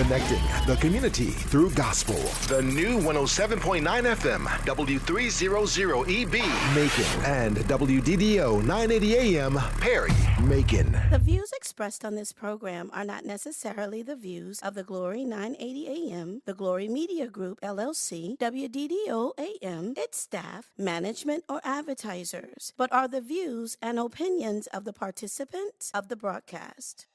Connecting the community through gospel. The new 107.9 FM, W300EB, Macon, and WDDO 980 AM, Perry, Macon. The views expressed on this program are not necessarily the views of the Glory 980 AM, the Glory Media Group, LLC, WDDO AM, its staff, management, or advertisers, but are the views and opinions of the participants of the broadcast.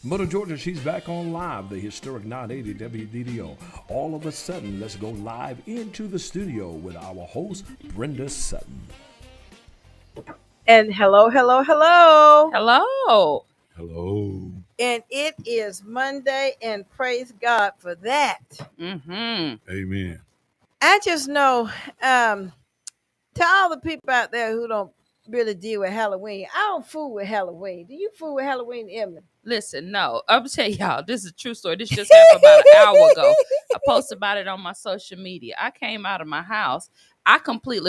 Mother Georgia, she's back on live, the historic 980 WDDO. All of a sudden, let's go live into the studio with our host, Brenda Sutton. And hello. Hello. And it is Monday, and praise God for that. Amen. I just know, to all the people out there who don't really deal with Halloween, I don't fool with Halloween. Do you fool with Halloween, Emily? Listen, no, I'm gonna tell y'all, this is a true story. This just happened about an hour ago. I posted about it on my social media. I came out of my house.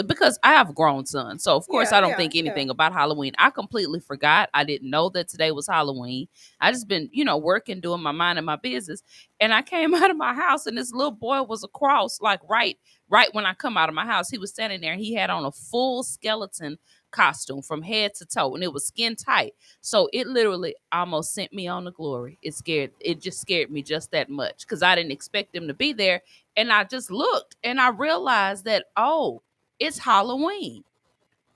Because I have a grown son. So, of course, I don't think anything about Halloween. I completely forgot. I didn't know that today was Halloween. I just been, working, doing my mind and my business. And I came out of my house and this little boy was across, like right when I come out of my house. He was standing there and he had on a full skeleton costume from head to toe, and it was skin tight. So it literally almost sent me on the glory. It just scared me just that much because I didn't expect him to be there. And I just looked and I realized that, it's Halloween.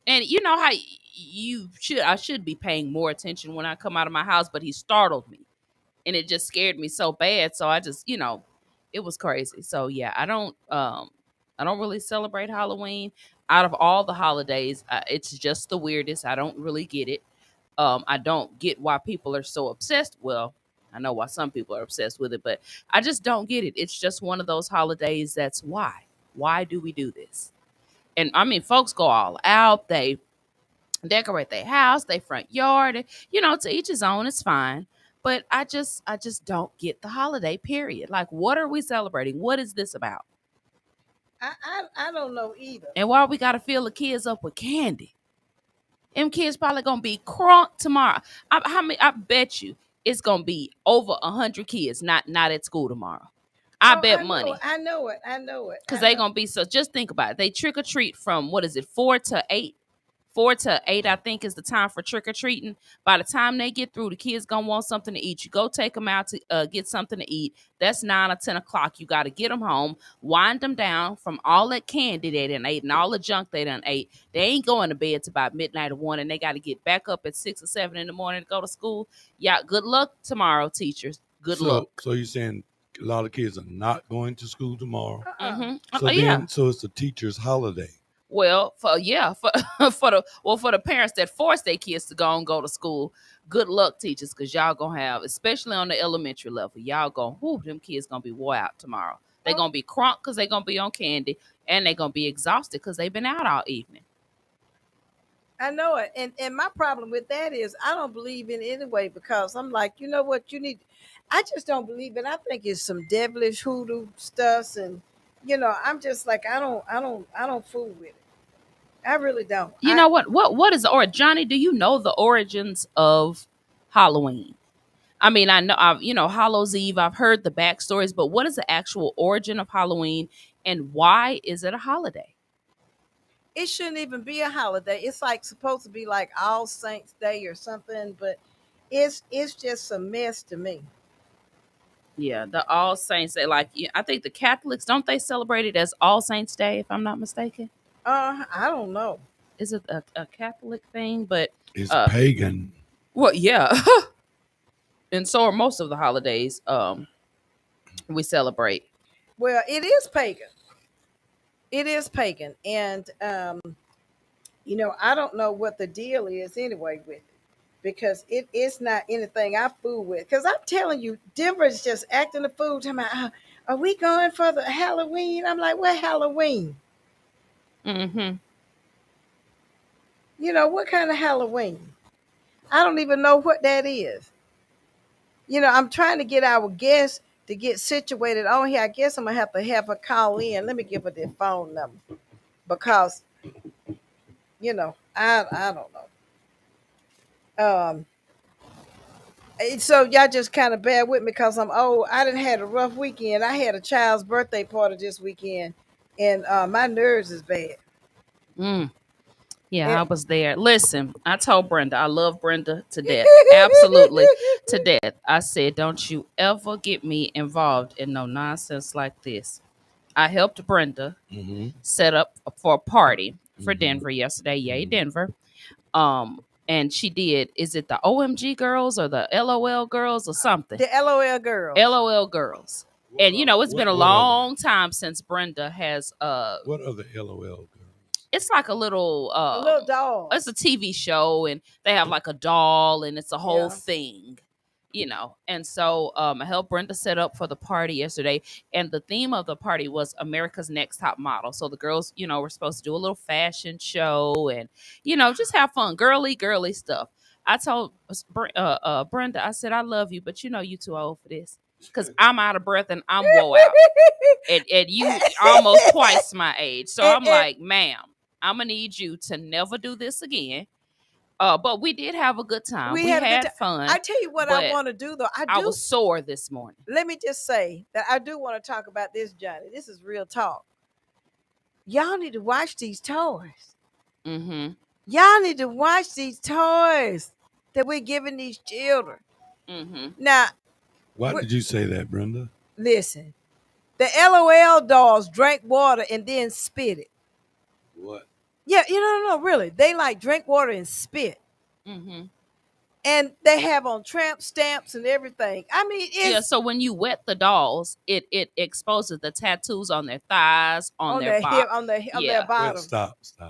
And you know how I should be paying more attention when I come out of my house, but he startled me and it just scared me so bad. So I just, it was crazy. So yeah, I don't really celebrate Halloween. Out of all the holidays, it's just the weirdest. I don't really get it. I don't get why people are so obsessed. Well, I know why some people are obsessed with it, but I just don't get it. It's just one of those holidays. That's why. Why do we do this? And I mean, folks go all out. They decorate their house, their front yard. To each his own. It's fine. But I just don't get the holiday. Period. Like, what are we celebrating? What is this about? I don't know either. And why we gotta fill the kids up with candy? Them kids probably gonna be crunk tomorrow. I bet you it's gonna be over 100 kids not at school tomorrow. I bet money. I know it. Because they gonna be, so just think about it. They trick or treat from 4 to 8. 4 to 8, I think, is the time for trick-or-treating. By the time they get through, the kids going to want something to eat. You go take them out to get something to eat. That's 9 or 10 o'clock. You got to get them home, wind them down from all that candy they done ate and all the junk they done ate. They ain't going to bed till about midnight or 1, and they got to get back up at 6 or 7 in the morning to go to school. Yeah, good luck tomorrow, teachers. Good luck. So you're saying a lot of kids are not going to school tomorrow? Mm-hmm. So it's the teacher's holiday. Well, for the parents that force their kids to go to school, good luck, teachers, because y'all gonna have, especially on the elementary level, them kids gonna be wore out tomorrow. They're gonna be crunk because they're gonna be on candy, and they're gonna be exhausted because they've been out all evening. I know it. And my problem with that is I don't believe in it anyway, because I'm like, you know what, I just don't believe it. I think it's some devilish hoodoo stuff, and I'm just like, I don't fool with it. I really don't. You know what? What is Johnny? Do you know the origins of Halloween? I mean, I know, Hallows Eve. I've heard the backstories, but what is the actual origin of Halloween, and why is it a holiday? It shouldn't even be a holiday. It's like supposed to be like All Saints Day or something, but it's just a mess to me. Yeah, the All Saints Day. Like, I think the Catholics, don't they celebrate it as All Saints Day, if I'm not mistaken? I don't know. Is it a Catholic thing? But it's pagan. Well, yeah. And so are most of the holidays we celebrate. Well, it is pagan. It is pagan. And, I don't know what the deal is anyway with it, because it's not anything I fool with. Because I'm telling you, Denver's just acting a fool. Talking about, are we going for the Halloween? I'm like, what Halloween? Mm-hmm. What kind of Halloween? I don't even know what that is. I'm trying to get our guests to get situated on here. I guess I'm going to have her call in. Let me give her their phone number, because, I don't know. So y'all just kind of bear with me because I'm old. I didn't had a rough weekend. I had a child's birthday party this weekend, and my nerves is bad. Mm. Yeah, And I was there. Listen, I told Brenda, I love Brenda to death. Absolutely to death. I said, don't you ever get me involved in no nonsense like this. I helped Brenda Mm-hmm. set up for a party for Mm-hmm. Denver yesterday. Yay, Mm-hmm. Denver. And she did, is it the OMG girls or the LOL girls or something? the LOL girls. LOL girls. And it's been a What are they? long time since Brenda has What are the LOL girls? it's like a little A little doll. it's a TV show, and they have like a doll, and it's a whole Yeah. thing, and so I helped Brenda set up for the party yesterday, and the theme of the party was America's Next Top Model. So the girls, were supposed to do a little fashion show, and just have fun, girly stuff. I told Brenda, I said, I love you, but you too old for this, because I'm out of breath and I'm wore out, and you almost twice my age. So I'm And like, ma'am, I'm gonna need you to never do this again. But we did have a good time. we We had a good had time. fun. I tell you what I but want to do though. I was sore this morning. Let me just say that I do want to talk about this, Johnny. This is real talk. Y'all need to watch these toys. Mm-hmm. Y'all need to watch these toys that we're giving these children. Mm-hmm. Now, Why did you say that, Brenda? listen. The LOL dolls drank water and then spit it. What? Yeah, no, really. They like drink water and spit. Mm-hmm. And they have on tramp stamps and everything. I mean, Yeah, it's so when you wet the dolls, it exposes the tattoos on their thighs, on on their their hip, body. on their Yeah. Wait, bottom. stop. Just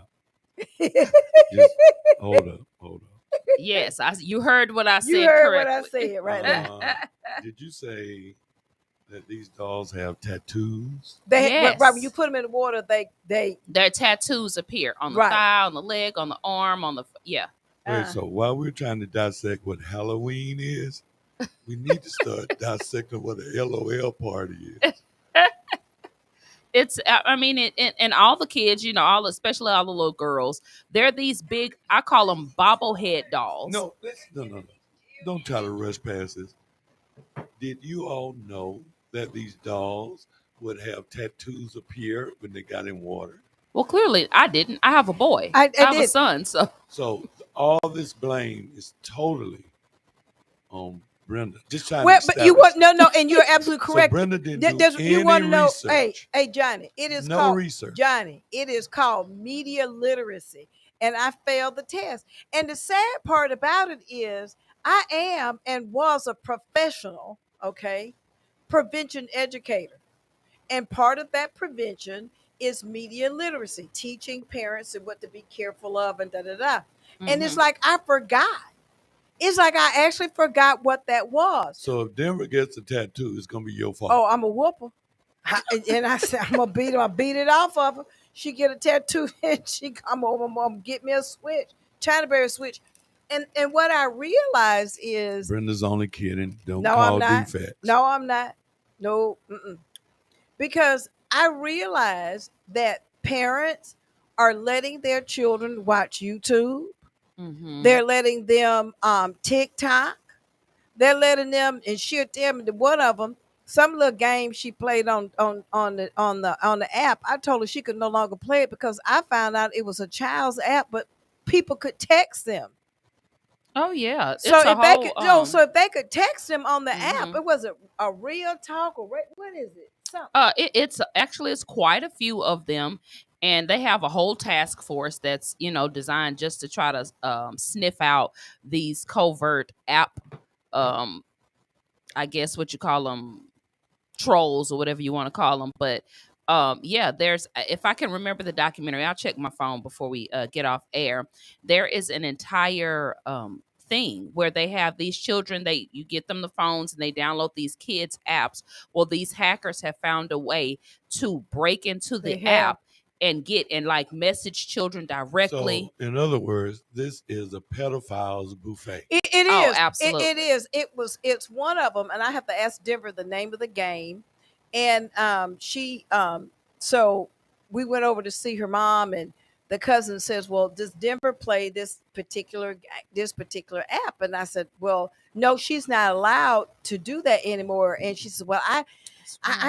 hold up. Yes, you heard what I said. You heard correctly. what I said right now. Did you say that these dolls have tattoos? Yes. Right when you put them in the water, they Their tattoos appear on the Right. thigh, on the leg, on the arm, on the yeah. Wait, so while we're trying to dissect what Halloween is, we need to start dissecting what a LOL party is. It's I mean and all the kids, especially all the little girls, they're these big, I call them bobblehead dolls. No. Don't try to rush past this. Did you all know that these dolls would have tattoos appear when they got in water? Well, clearly I didn't. I have a boy. I have a did. son, so So all this blame is totally on Brenda. Just trying well, to but you establish. want no, and you're absolutely So correct. Brenda didn't do You any want to know, research. hey, Johnny, it is No called research. Johnny. It is called media literacy, and I failed the test. And the sad part about it is, I am and was a professional, prevention educator, and part of that prevention is media literacy, teaching parents and what to be careful of, and da da da. And it's like I forgot. It's like I actually forgot what that was. So if Denver gets a tattoo, it's gonna be your fault. Oh, I'm a whooper. And I said, I'm gonna beat him. I beat it off of her. She get a tattoo and she come over, mom, get me a switch, China Berry switch. And what I realized is, Brenda's only kidding. Don't no, call I'm not. defects. No, I'm not. No, because I realized that parents are letting their children watch YouTube. They're letting them TikTok. They're letting them, and she'll tell me that one of them, some little game she played on the app. I told her she could no longer play it because I found out it was a child's app, but people could text them. Oh yeah. So it's a if they whole, could, so if they could text them on the app, it was a real talk or what is it? Something. It's quite a few of them, and they have a whole task force that's designed just to try to sniff out these covert app, I guess what you call them, trolls or whatever you want to call them. But yeah, there's, if I can remember the documentary, I'll check my phone before we get off air. There is an entire thing where they have these children, you get them the phones and they download these kids apps. Well, these hackers have found a way to break into the app and get and like message children directly. So, in other words, this is a pedophile's buffet. It is. Oh, absolutely. It is. It's one of them, and I have to ask Denver the name of the game. And so we went over to see her mom, and the cousin says, well, does Denver play this particular app? And I said, well, no, she's not allowed to do that anymore. And she said, well, I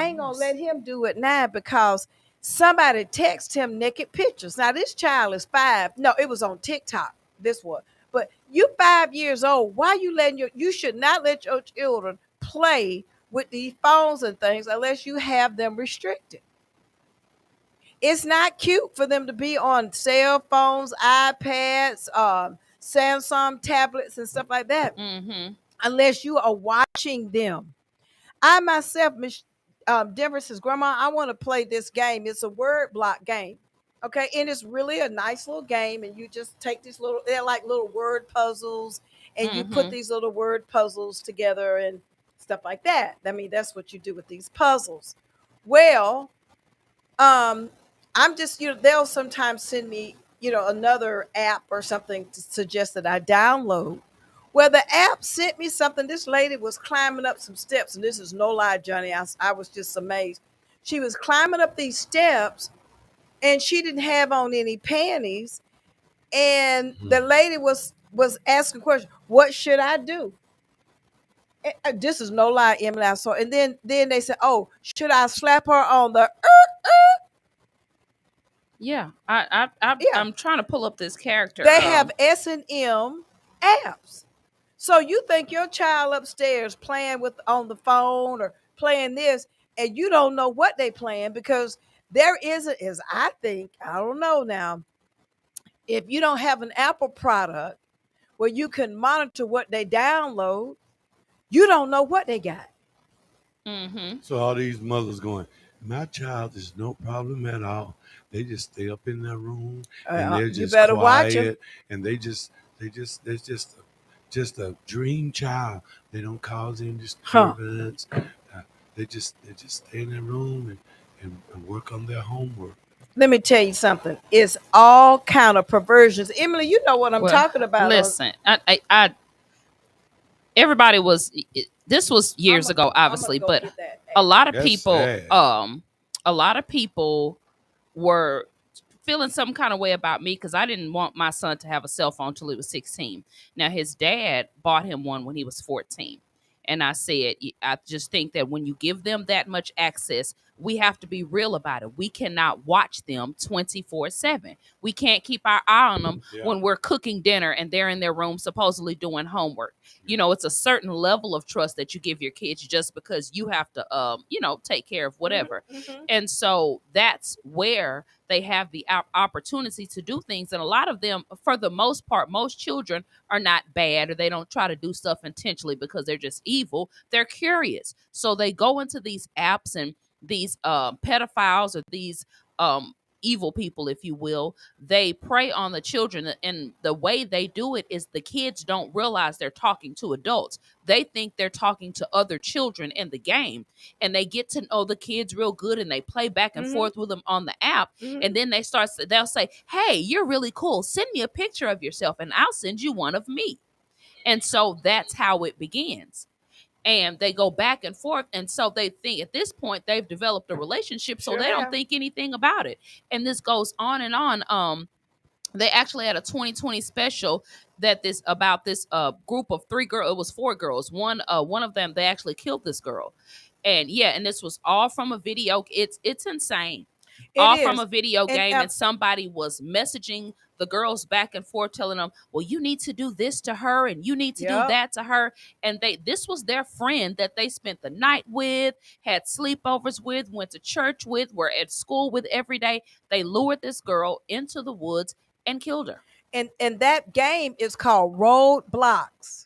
ain't gonna let him do it now because somebody texted him naked pictures. Now this child is 5. No, it was on TikTok. This one. But you 5 years old. Why you letting you should not let your children play with these phones and things unless you have them restricted. It's not cute for them to be on cell phones, iPads, Samsung tablets and stuff like that, unless you are watching them. I myself, Denver says, Grandma, I want to play this game. It's a word block game. Okay. And it's really a nice little game. And you just take these they're like little word puzzles, and you put these little word puzzles together and stuff like that. I mean, that's what you do with these puzzles. Well, I'm just, they'll sometimes send me, another app or something to suggest that I download. Well, the app sent me something. This lady was climbing up some steps, and this is no lie, Johnny. I was just amazed. She was climbing up these steps, and she didn't have on any panties. And the lady was asking questions. What should I do? This is no lie, Emily. I saw. And then they said, "Oh, should I slap her on the?" Yeah, I'm trying to pull up this character. They have S&M apps. So you think your child upstairs playing on the phone or playing this, and you don't know what they playing, because there isn't, as I think, I don't know now, if you don't have an Apple product where you can monitor what they download, you don't know what they got. So all these mothers going, my child is no problem at all. They just stay up in their room and they're just quiet, watch them. And they're just a dream child. They don't cause any disturbance. They just stay in their room and work on their homework. Let me tell you something. It's all kind of perversions. Emily, you know what I'm talking about. Listen, I everybody was. This was years ago, obviously, but a lot of people were feeling some kind of way about me because I didn't want my son to have a cell phone till he was 16. Now, his dad bought him one when he was 14. And I said, I just think that when you give them that much access, we have to be real about it. We cannot watch them 24/7. We can't keep our eye on them when we're cooking dinner and they're in their room supposedly doing homework. It's a certain level of trust that you give your kids just because you have to, take care of whatever. And so that's where they have the opportunity to do things. And a lot of them, for the most part, most children are not bad, or they don't try to do stuff intentionally because they're just evil. They're curious. So they go into these apps, and these pedophiles or these evil people, if you will, they prey on the children. And the way they do it is the kids don't realize they're talking to adults. They think they're talking to other children in the game, and they get to know the kids real good, and they play back and forth with them on the app. And then they'll say, hey, you're really cool. Send me a picture of yourself and I'll send you one of me. And so that's how it begins. And they go back and forth. And so they think at this point they've developed a relationship, so they don't think anything about it. And this goes on and on. They actually had a 2020 special about this group of 3 girls. It was 4 girls. One of them, they actually killed this girl. And and this was all from a video. It's insane. From a video game, and somebody was messaging the girls back and forth, telling them, well, you need to do this to her and you need to do that to her. And this was their friend that they spent the night with, had sleepovers with, went to church with, were at school with every day. They lured this girl into the woods and killed her. And that game is called Roadblocks.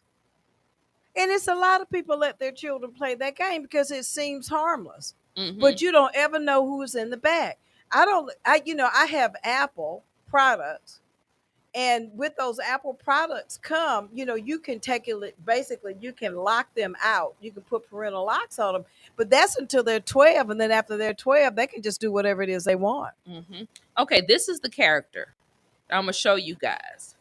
And it's a lot of people let their children play that game because it seems harmless. But you don't ever know who's in the back. I have Apple products, and with those Apple products come, you can take it, basically you can lock them out. You can put parental locks on them, but that's until they're 12. And then after they're 12, they can just do whatever it is they want. Okay. This is the character I'm going to show you guys.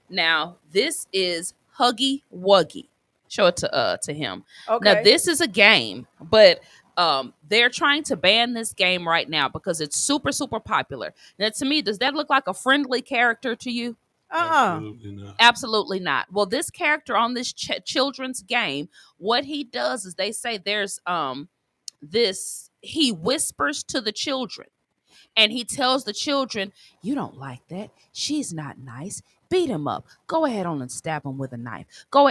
Now, this is Huggy Wuggy. Show it to him. Okay. Now, this is a game, but They're trying to ban this game right now because it's super super popular. Now, to me, does that look like a friendly character to you? Absolutely not. Absolutely not. Well, this character on this children's game, what he does is they say there's this he whispers to the children and he tells the children, "You don't like that. She's not nice. Beat him up. Go ahead on and stab him with a knife.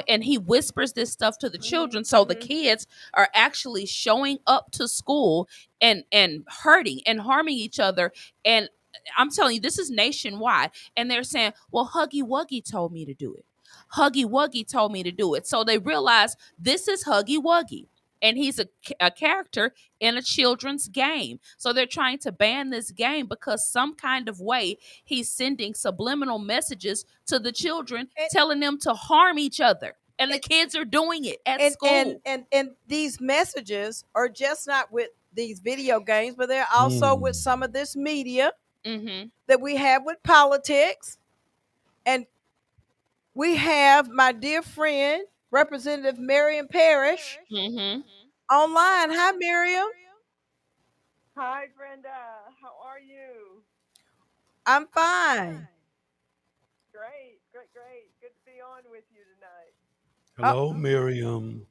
And he whispers this stuff to the children, so the kids are actually showing up to school and hurting and harming each other. And I'm telling you, this is nationwide. And they're saying, "Well, Huggy Wuggy told me to do it. Huggy Wuggy told me to do it." So they realize this is Huggy Wuggy. And he's a character in a children's game. So they're trying to ban this game because some kind of way he's sending subliminal messages to the children, telling them to harm each other. And the kids are doing it at school. And these messages are just not with these video games, but they're also with some of this media that we have with politics. And we have my dear friend, Representative Marion Parrish, online. Hi, Miriam. Hi, Brenda. How are you? I'm fine. Great. Good to be on with you tonight. Hello, Miriam.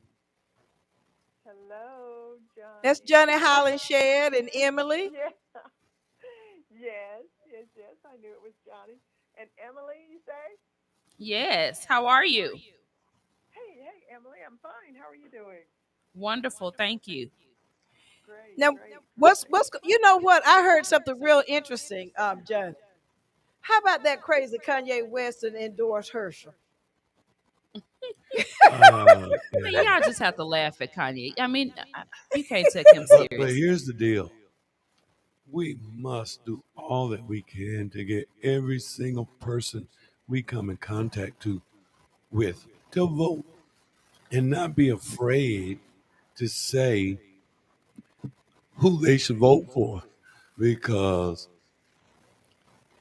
Hello, Johnny. That's Johnny HOLINGSHED and Emily. Yeah. Yes. I knew it was Johnny. And Emily, you say? Yes. How are you? Hey, Emily. I'm fine. How are you doing? Wonderful. Thank you. Great. Now, what's you know what? I heard something real interesting, Johnny. How about that crazy Kanye West and endorsed Herschel? Y'all just have to laugh at Kanye. I mean, you can't take him serious. But here's the deal. We must do all that we can to get every single person we come in contact with to vote and not be afraid to say who they should vote for, because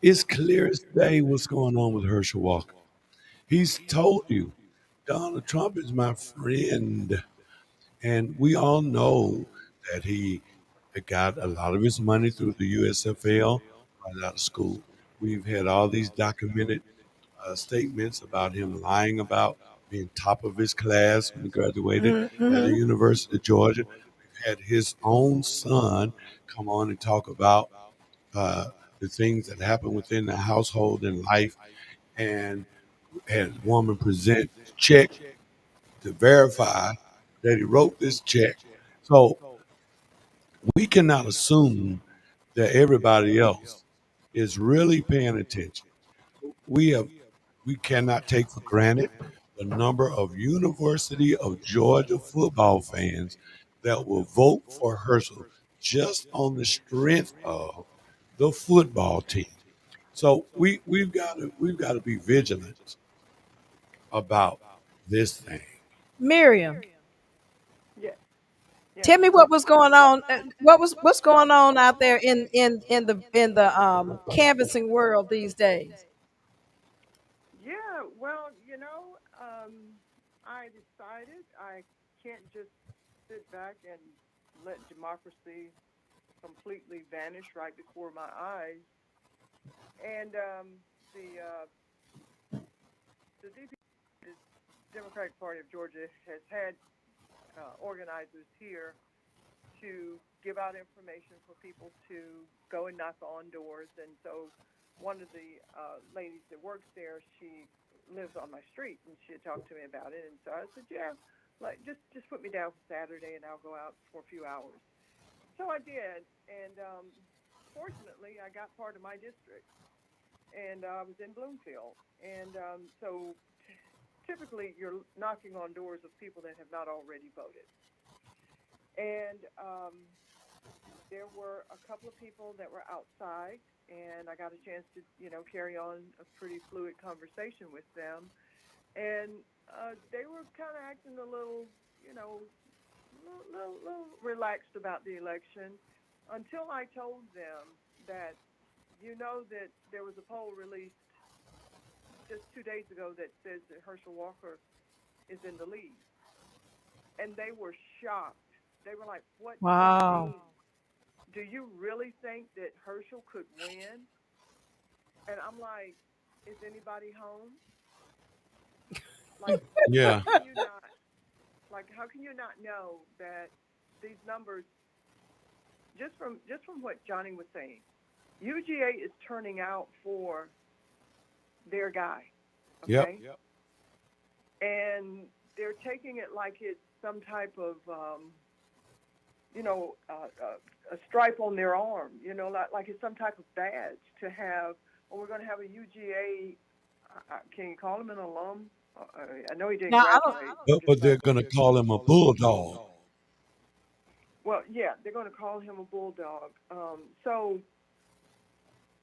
it's clear as day what's going on with Herschel Walker. He's told you Donald Trump is my friend, and we all know that he got a lot of his money through the USFL right out of school. We've had all these documented statements about him lying about being top of his class when he graduated at the University of Georgia. We've had his own son come on and talk about the things that happen within the household and life, and had a woman present a check to verify that he wrote this check. So we cannot assume that everybody else is really paying attention. We cannot take for granted the number of University of Georgia football fans that will vote for Herschel just on the strength of the football team. So we've got to be vigilant about this thing. Miriam, Yeah. tell me what was going on. What's going on out there in the canvassing world these days? Yeah, well, I decided I can't just sit back and let democracy completely vanish right before my eyes. And the Democratic Party of Georgia has had organizers here to give out information for people to go and knock on doors. And so one of the ladies that works there, she lives on my street, and she had talked to me about it. And so I said, yeah, just put me down for Saturday, and I'll go out for a few hours. So I did, and fortunately, I got part of my district, and I was in Bloomfield. And so typically, you're knocking on doors of people that have not already voted. And there were a couple of people that were outside, and I got a chance to, carry on a pretty fluid conversation with them. And they were kind of acting a little, little relaxed about the election, until I told them that, that there was a poll released just 2 days ago that says that Herschel Walker is in the lead. And they were shocked. they were like, "What do you Wow. mean? Do you really think that Herschel could win?" And I'm like, "Is anybody home? Like, how Yeah. can you not? Like, how can you not know that these numbers, just from what Johnny was saying, UGA is turning out for their guy, Yep. okay? And they're taking it like it's some type of a stripe on their arm, like it's some type of badge to have. Well, we're going to have a UGA. Can you call him an alum? I know he didn't Now I don't. graduate. I'm just But they're saying. going to call him a bulldog. Well, yeah, they're going to call him a bulldog. So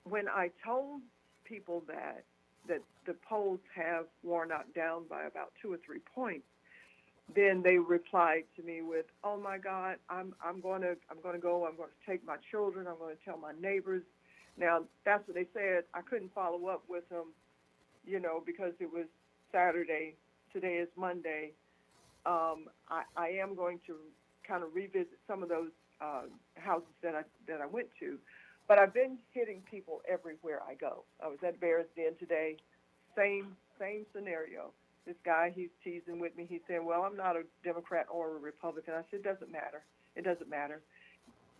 when I told people that the polls have Warnock down by about 2 or 3 points, then they replied to me with, "Oh my God, I'm going to go. I'm going to take my children. I'm going to tell my neighbors." Now that's what they said. I couldn't follow up with them, because it was Saturday. Today is Monday. I am going to kind of revisit some of those houses that I went to, but I've been hitting people everywhere I go. I was at Bears Den today. Same scenario. This guy, he's teasing with me. He's saying, "Well, I'm not a Democrat or a Republican." I said, "It doesn't matter. It doesn't matter.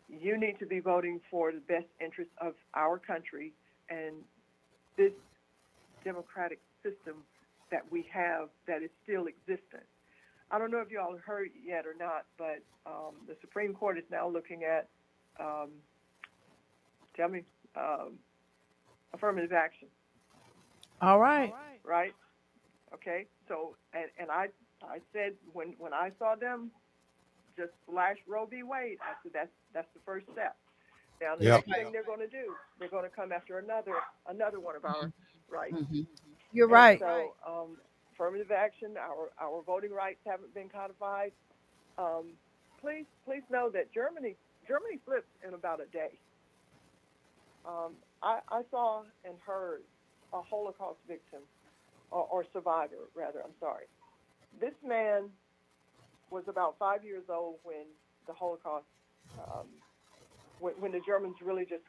You need to be voting for the best interest of our country and this democratic system that we have that is still existent." I don't know if you all heard yet or not, but the Supreme Court is now looking at, affirmative action, All right. right? Okay, so and I said when I saw them just flash Roe v. Wade, I said that's the first step. Now the Yep. next thing they're going to do, they're going to come after another one of our rights. Mm-hmm. You're And right. so affirmative action, our voting rights haven't been codified. Please know that Germany flips in about a day. I saw and heard a Holocaust victim or survivor, rather. I'm sorry. This man was about 5 years old when the Holocaust, when the Germans really just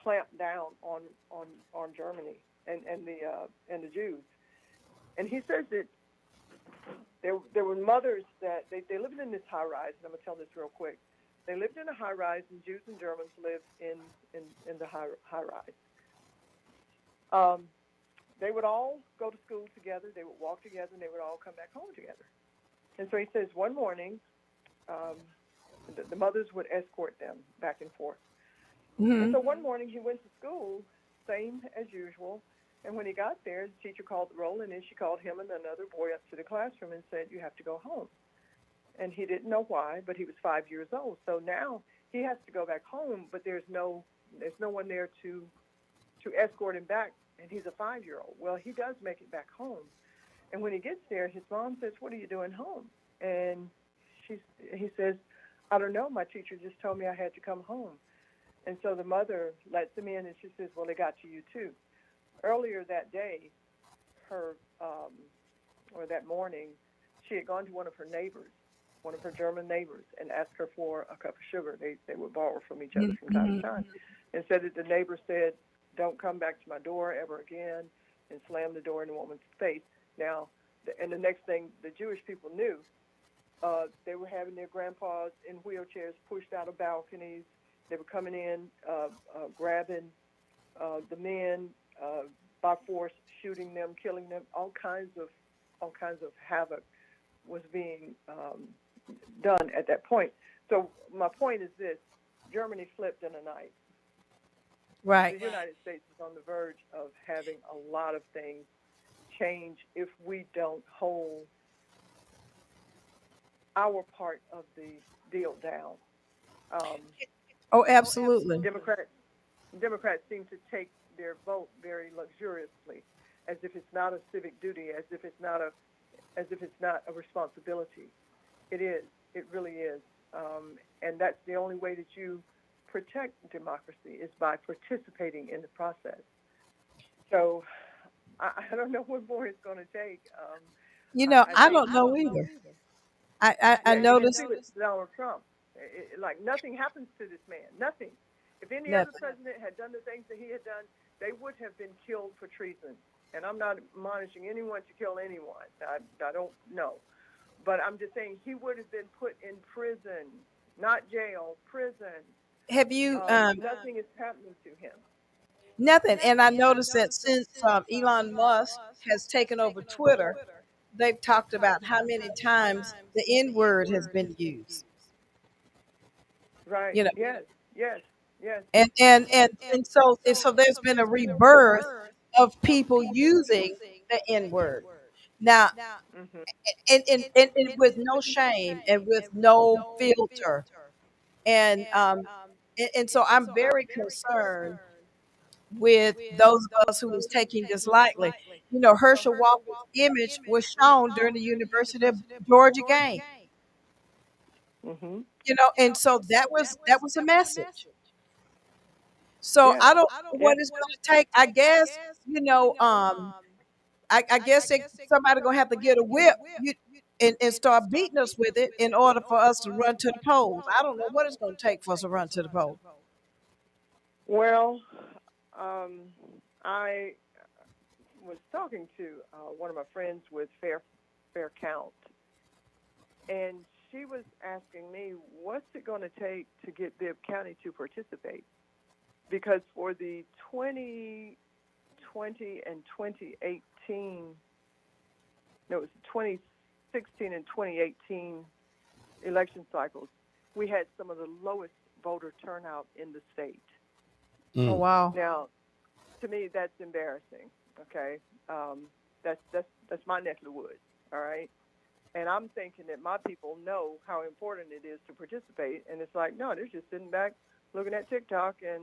clamped down on Germany and the Jews. And he says that there were mothers that they lived in this high rise, and I'm gonna tell this real quick. They lived in a high rise, and Jews and Germans lived in the high rise. They would all go to school together. They would walk together, and they would all come back home together. And so he says one morning, the mothers would escort them back and forth. Mm-hmm. And so one morning he went to school, same as usual. And when he got there, the teacher called the roll, and then she called him and another boy up to the classroom and said, "You have to go home." And he didn't know why, but he was 5 years old. So now he has to go back home, but there's no one there to escort him back, and he's a 5-year-old. Well, he does make it back home. And when he gets there, his mom says, "What are you doing home?" And he says, "I don't know. My teacher just told me I had to come home." And so the mother lets him in, and she says, "Well, they got to you too." Earlier that day, or that morning, she had gone to one of her German neighbors, and asked her for a cup of sugar. They would borrow from each other from time to time. And said that the neighbor said, "Don't come back to my door ever again," and slammed the door in the woman's face. Now, and the next thing the Jewish people knew, they were having their grandpas in wheelchairs pushed out of balconies. They were coming in, grabbing the men by force, shooting them, killing them. All kinds of havoc was being done at that point. So my point is this: Germany flipped in a night. Right. The United States is on the verge of having a lot of things change if we don't hold our part of the deal down. Oh, absolutely. Democrats seem to take their vote very luxuriously, as if it's not a civic duty, as if it's not a responsibility. It is. It really is. And that's the only way that you protect democracy, is by participating in the process. So I don't know what more it's going to take. I don't know either. I You can noticed. see with Donald Trump. Like nothing happens to this man. Nothing. If any other Nothing. president had done the things that he had done, they would have been killed for treason. And I'm not admonishing anyone to kill anyone. I don't know. But I'm just saying he would have been put in prison, not jail, prison. Have you Nothing is happening to him. nothing? And I noticed that since Elon Musk has taken over Twitter, they've talked about how many times the N word has been used. Right. You know, Yes. Yes. Yes. and so there's been a rebirth of people using the N word now, Mhm. and with no shame and with no filter, and so I'm very concerned with those of us who is taking this lightly. You know, Herschel Walker's image was shown during the University of Georgia game. Mhm. You know, and so that was a message. So Yes. I don't know Yes. what it's going to take. I guess you know, I guess somebody gonna have to get a whip and start beating us with it in order for us to run to the polls. I don't know what it's going to take for us to run to the polls. Well, um, I was talking to one of my friends with Fair Count, and she was asking me, "What's it going to take to get Bibb County to participate?" Because for the 2020 and 2018, no, it was 2016 and 2018 election cycles, we had some of the lowest voter turnout in the state. Oh wow! Now, to me, that's embarrassing. Okay, that's my neck of the woods. All right, and I'm thinking that my people know how important it is to participate, and it's like, no, they're just sitting back looking at TikTok and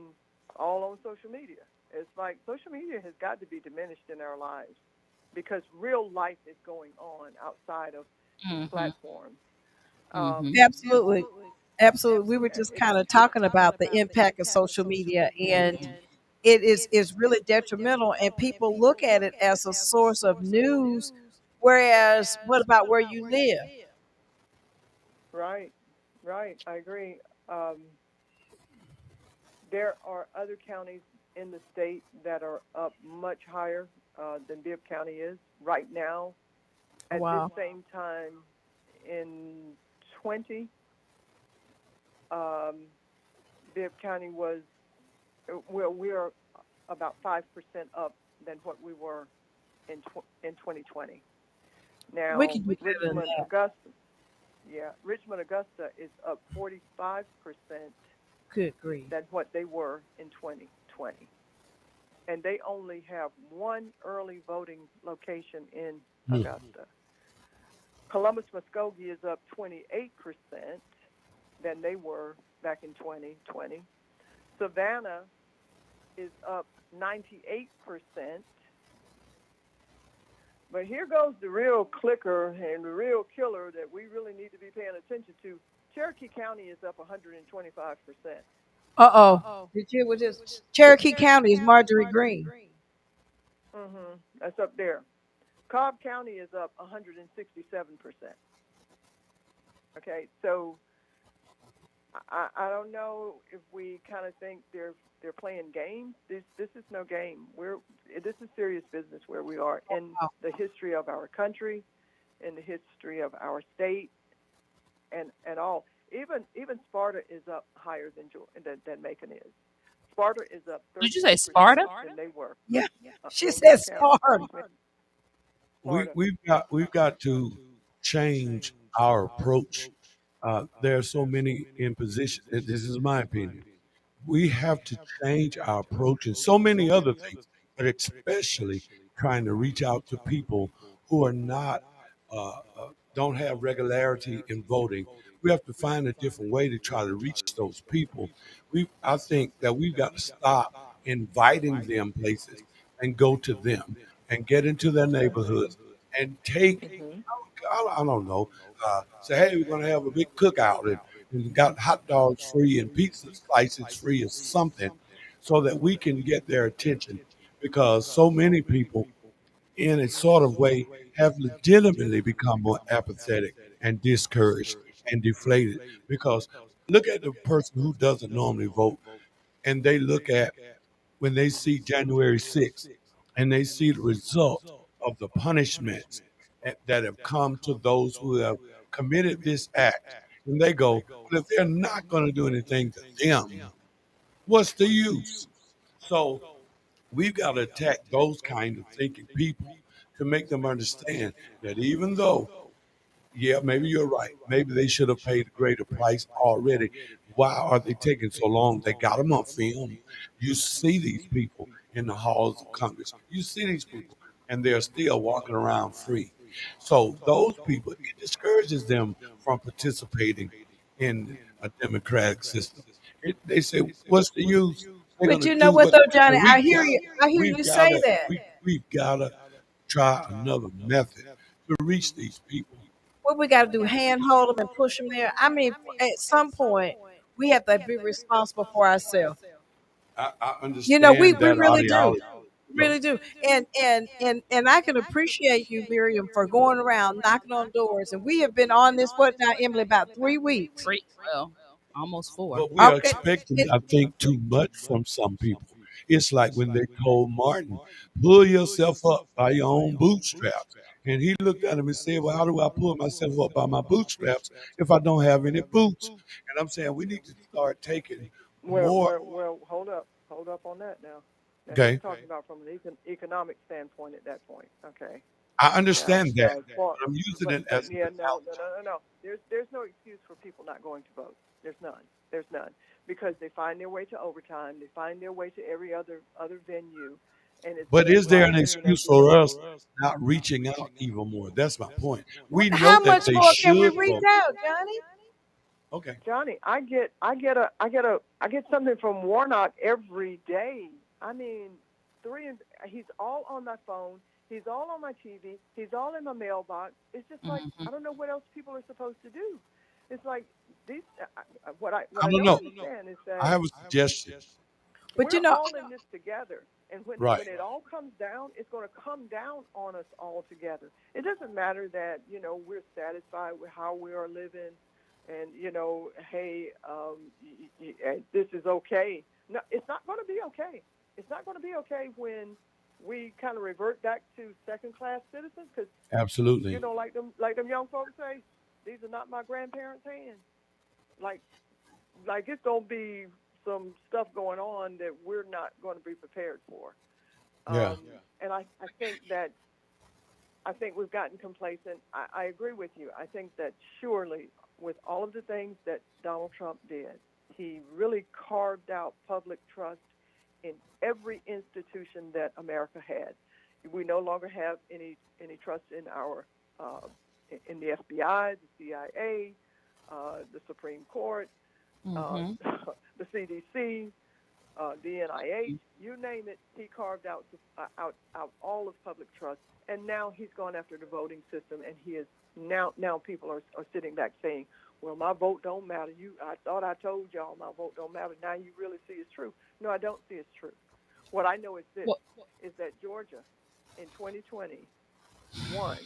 all on social media. It's like social media has got to be diminished in our lives because real life is going on outside of these platforms. Absolutely, absolutely. We were just kind of talking about the impact of social media, and it is really detrimental, and people look at it as a source of news. Whereas, what about where you live? Right, right. I agree. Um, there are other counties in the state that are up much higher than Bibb County is right now. At this Wow. same time in 20, um, Bibb County was, well, we are about 5% up than what we were in 2020. We Now, can do better than Richmond, that. Augusta, yeah, Richmond, Augusta is up 45% Good grief. than what they were in 2020. And they only have one early voting location in Augusta. Columbus, Muskogee is up 28% than they were back in 2020. Savannah is up 98%. But here goes the real clicker and the real killer that we really need to be paying attention to. Cherokee County is up 125%. Did you hear what this? Cherokee County is Marjorie Green. That's up there. Cobb County is up 167%. Okay, so I don't know if we kind of think they're playing games. This is no game. This is serious business where we are in the history of our country, in the history of our state, and all. Even Sparta is up higher than Macon is. Sparta is up 30%. Did you say Sparta? Than they were. Yeah, she Well, said County. Sparta. Sparta. We've got to change our approach. There are so many in position. This is my opinion. We have to change our approach in so many other things, but especially trying to reach out to people who are not don't have regularity in voting. We have to find a different way to try to reach those people. I think that we've got to stop inviting them places and go to them and get into their neighborhoods and take, I don't know, say, hey, we're going to have a big cookout and got hot dogs free and pizza slices free or something so that we can get their attention because so many people in a sort of way have legitimately become more apathetic and discouraged and deflated because Look at the person who doesn't normally vote, and they look at when they see January 6th and they see the result of the punishments that have come to those who have committed this act. And they go, well, if they're not going to do anything to them, what's the use? So we've got to attack those kind of thinking people to make them understand that even though, yeah, maybe you're right. Maybe they should have paid a greater price already. Why are they taking so long? They got them on film. You see these people in the halls of Congress. You see these people, and they're still walking around free. So those people, it discourages them from participating in a democratic system. They say, "What's the use? They're going But to you know do what what?" though, Johnny? And I hear you. I hear we've you got say to, that. we've got to try another method to reach these people. What we got to do? Handhold them and push them there. I mean, at some point, we have to be responsible for ourselves. I You know, we understand we that really do. ideology. Go. Really do. And I can appreciate you, Miriam, for going around knocking on doors. And we have been on this what now, Emily, about 3 weeks. Well, almost 4. But we are Okay. expecting, It, I think, too much from some people. It's like when they told Martin, pull yourself up by your own bootstraps. And he looked at him and said, well, how do I pull myself up by my bootstraps if I don't have any boots? And I'm saying we need to start taking more. Well, hold up on that now. Now he's Okay. talking about from an economic standpoint at that point. Okay. I Now, understand that. as far, But I'm using but it as an yeah, no, no, analogy. no, no, no. There's no excuse for people not going to vote. There's none. There's none because they find their way to overtime. They find their way to every other venue, and it's But just is there an like excuse for us not reaching out even more? That's my point. We know how that much they more can we should reach vote. out, Johnny? Okay. Johnny, I get something from Warnock every day. I mean, he's all on my phone. He's all on my TV. He's all in my mailbox. It's just like Hmm. I don't know what else people are supposed to do. It's like these. What I I don't don't know. understand is I that have a suggestion. But we're you know, all in this together, and Right. when it all comes down, it's going to come down on us all together. It doesn't matter that we're satisfied with how we are living, and hey, this is okay. No, it's not going to be okay. It's not going to be okay when we kind of revert back to second class citizens, because Absolutely. like them young folks say, these are not my grandparents' hands. Like it's gonna be some stuff going on that we're not going to be prepared for. Yeah. And I think we've gotten complacent. I agree with you. I think that surely, with all of the things that Donald Trump did, he really carved out public trust in every institution that America had. We no longer have any trust in our in the FBI, the CIA, the Supreme Court, uh, Hmm. the CDC, the NIH, you name it. He carved out all of public trust, and now he's gone after the voting system, and he is now people are sitting back saying, "Well, my vote don't matter. I thought I told y'all my vote don't matter. Now you really see it's true." No, I don't see it's true. What I know is this: Well, is that Georgia in 2021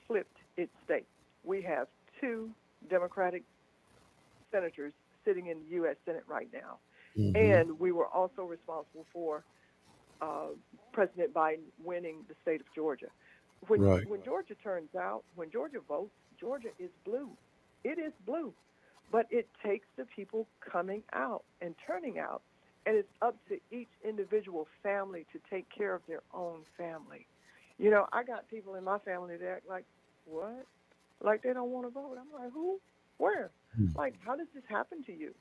flipped its state. We have two Democratic senators sitting in the U.S. Senate right now. Hmm. And we were also responsible for President Biden winning the state of Georgia. Right. When Georgia turns out, when Georgia votes, Georgia is blue. It is blue. But it takes the people coming out and turning out. And it's up to each individual family to take care of their own family. I got people in my family that act like, what? Like they don't want to vote. I'm like, who? Where? Like, how does this happen to you?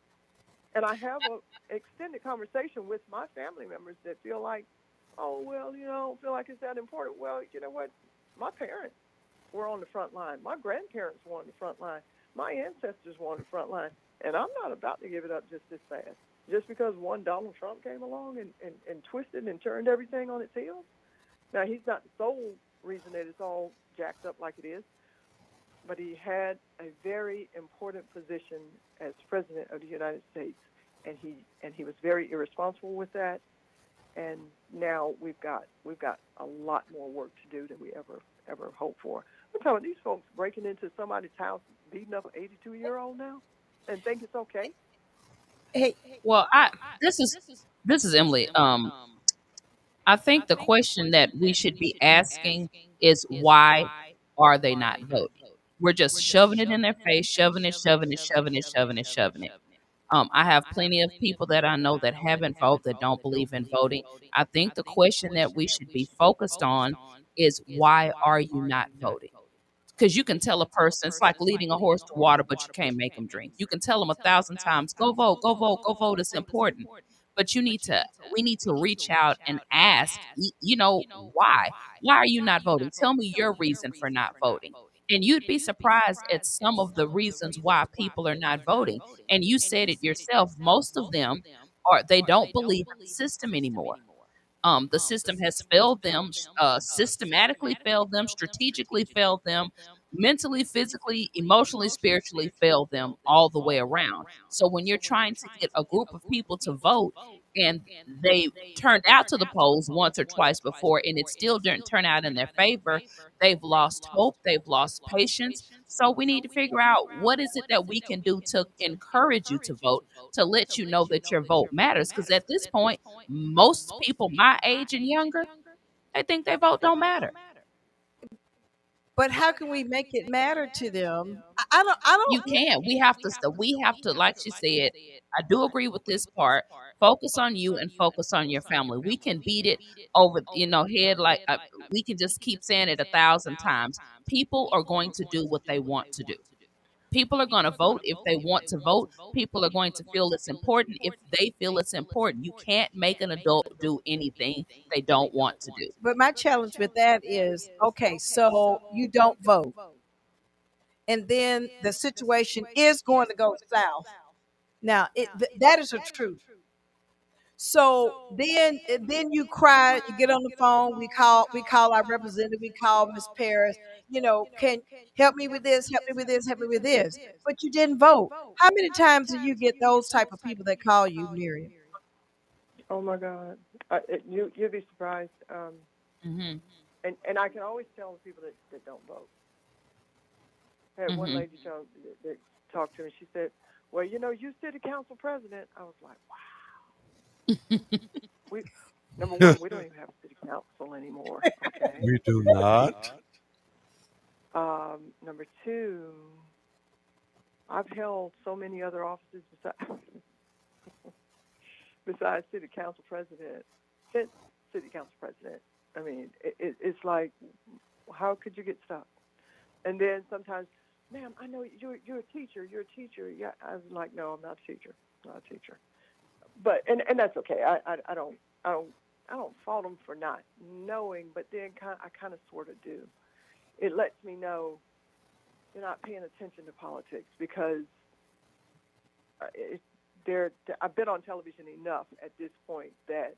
And I have an extended conversation with my family members that feel like, oh, well, I don't feel like it's that important. Well, you know what? My parents were on the front line. My grandparents were on the front line. My ancestors were on the front line. And I'm not about to give it up just this fast. Just because one Donald Trump came along and twisted and turned everything on its heels. Now, he's not the sole reason that it's all jacked up like it is, but he had a very important position as president of the United States, and he was very irresponsible with that. and now we've got a lot more work to do than we ever hoped for. I'm talking about these folks breaking into somebody's house, beating up an 82-year-old now, and think it's okay. Hey, Well, this is Emily. I think the question that we should be asking is why are they not voting? We're just shoving it in their face, shoving it, shoving it, shoving it, shoving it, shoving it. I have plenty of people that I know that haven't voted, that don't believe in voting. I think the question that we should be focused on is why are you not voting? Because you can tell a person it's like leading a horse to water, but you can't make them drink. You can tell them 1,000 times, go vote, go vote, go vote. It's important, but we need to reach out and ask, why? Why are you not voting? Tell me your reason for not voting. And you'd be surprised at some of the reasons why people are not voting. And you said it yourself. Most of them are they don't believe in the system anymore. The system has failed them, systematically failed them, strategically failed them, mentally, physically, emotionally, spiritually failed them all the way around. So when you're trying to get a group of people to vote and they turned out to the polls once or twice before and it still didn't turn out in their favor, they've lost hope, they've lost patience. So we need to figure out what is it that we can do to encourage you to vote, to let you know that your vote matters. Because at this point, most people my age and younger, they think their vote don't matter. but how can we make it matter to them? I don't. You can't. We have to, like she said, I do agree with this part. Focus on you and focus on your family. We can beat it over, head like we can just keep saying it 1,000 times. People are going to do what they want to do. People are going to vote if they want to vote. People are going to feel it's important if they feel it's important. You can't make an adult do anything they don't want to do. But my challenge with that is, okay, so you don't vote, and then the situation is going to go south. Now, that is a truth. So then you cry, you get on the phone, we call our representative, we call Miss Paris, can help me with this, help me with this, help me with this. But you didn't vote. How many times do you get those type of people that call you, Miriam? Oh my God, you'd be surprised. Hmm. And I can always tell the people that don't vote. I had one Hmm. lady that talked to me. She said, "Well, you city council president." I was like, "Wow, we number one, we don't even have a city council anymore." Okay. We do not. Number two, I've held so many other offices besides city council president, since city council president. I mean, it's like, how could you get stuck? And then sometimes, ma'am, I know you're a teacher. You're a teacher. Yeah, I was like, no, I'm not a teacher. I'm not a teacher. But and that's okay. I don't fault them for not knowing, but then I kind of sort of do. It lets me know you're not paying attention to politics because I've been on television enough at this point that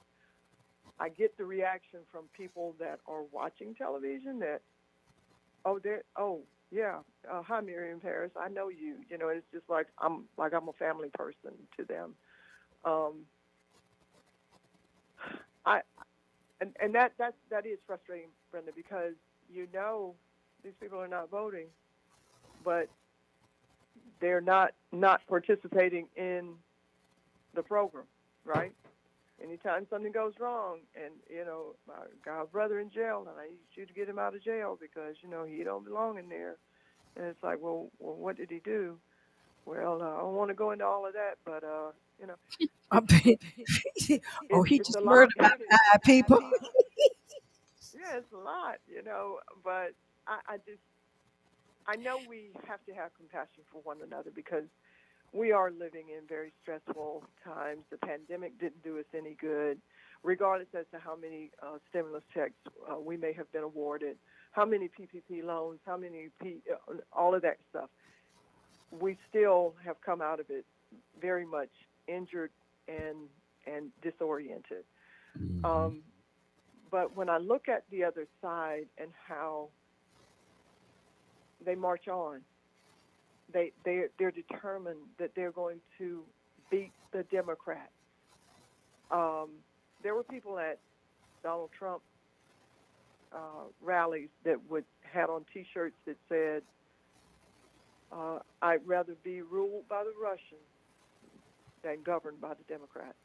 I get the reaction from people that are watching television that, yeah, hi Miriam Paris, I know you. It's just like I'm a family person to them. I and that is frustrating, Brenda, because these people are not voting, but they're not participating in the program, right? Anytime something goes wrong, and I got a brother in jail, and I need you to get him out of jail because he don't belong in there, and it's like, well, what did he do? Well, I don't want to go into all of that, but Oh, he it's just a lot. murdered about 5 people. Yeah, it's a lot, but I know we have to have compassion for one another because we are living in very stressful times. The pandemic didn't do us any good, regardless as to how many stimulus checks we may have been awarded, how many PPP loans, how many all of that stuff. We still have come out of it very much injured and disoriented. But when I look at the other side and how they march on, they're determined that they're going to beat the Democrats. there were people at Donald Trump rallies that would had on T-shirts that said, "I'd rather be ruled by the Russians than governed by the Democrats."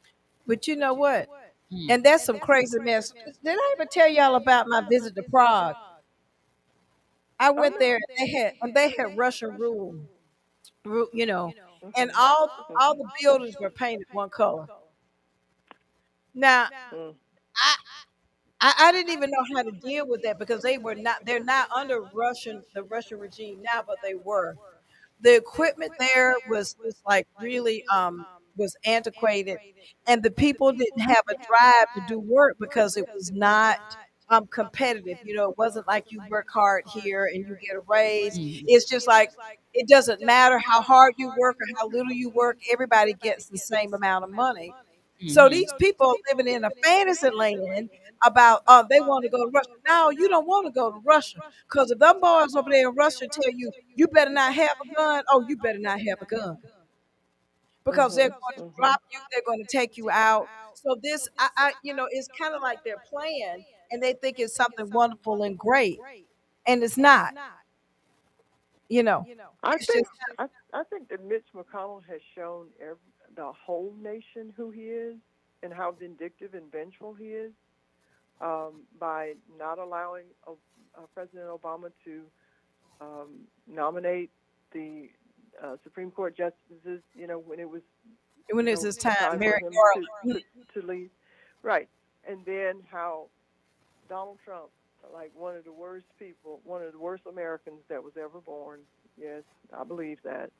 But you know what? Hmm. And that's some crazy mess. Did I ever tell y'all about my visit to Prague? I Oh went yeah. there and they had Russian rule, you know, and Mhm. all Mhm. the buildings were painted one color. Now, Mm. I I didn't even know how to deal with that because they're not under the Russian regime now, but they were. The equipment there was like really was antiquated, and the people didn't have a drive to do work because it was not competitive. You know, it wasn't like you work hard here and you get a raise. Mhm. It's just like it doesn't matter how hard you work or how little you work, everybody gets the same amount of money. So Mhm. these people are living in a fantasy land about they want to go to Russia. No, you don't want to go to Russia because if them boys over there in Russia tell you you better not have a gun, oh, you better not have a gun because they're Mhm. going to Mhm. drop you, they're going to take you out. So this, it's kind of like their plan, and they think it's something wonderful and great, and it's not. You know, I it's think just I think that Mitch McConnell has shown the whole nation who he is and how vindictive and vengeful he is, by not allowing President Obama to nominate the Supreme Court justices. When it was when it's his time, time for Merrick him Garland. to leave, right? And then how Donald Trump, like one of the worst people, one of the worst Americans that was ever born. Yes, I believe that.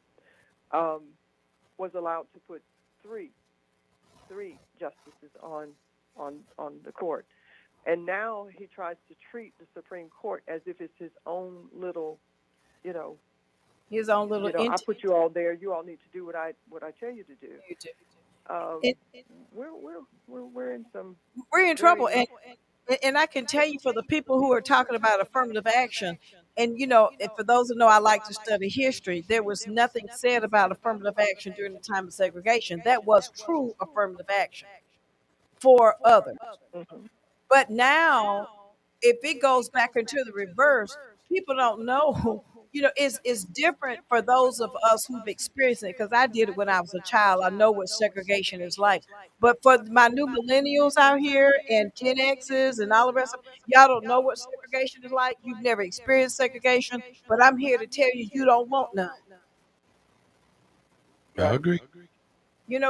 Um, was allowed to put three justices on the court, and now he tries to treat the Supreme Court as if it's his own little, you know, His own little I entity. put you all there. You all need to do what I tell you to do. Um, It, we're in some we're in trouble, very and I can tell you for the people who are talking about affirmative action, and and for those who know I like to study history, there was nothing said about affirmative action during the time of segregation. That was true affirmative action for others. mhm. But now, if it goes back into the reverse, people don't know. It's different for those of us who've experienced it because I did it when I was a child. I know what segregation is like. But for my new millennials out here and Gen X's and all the rest of y'all don't know what segregation is like. You've never experienced segregation, but I'm here to tell you, you don't want none. I Right, agree.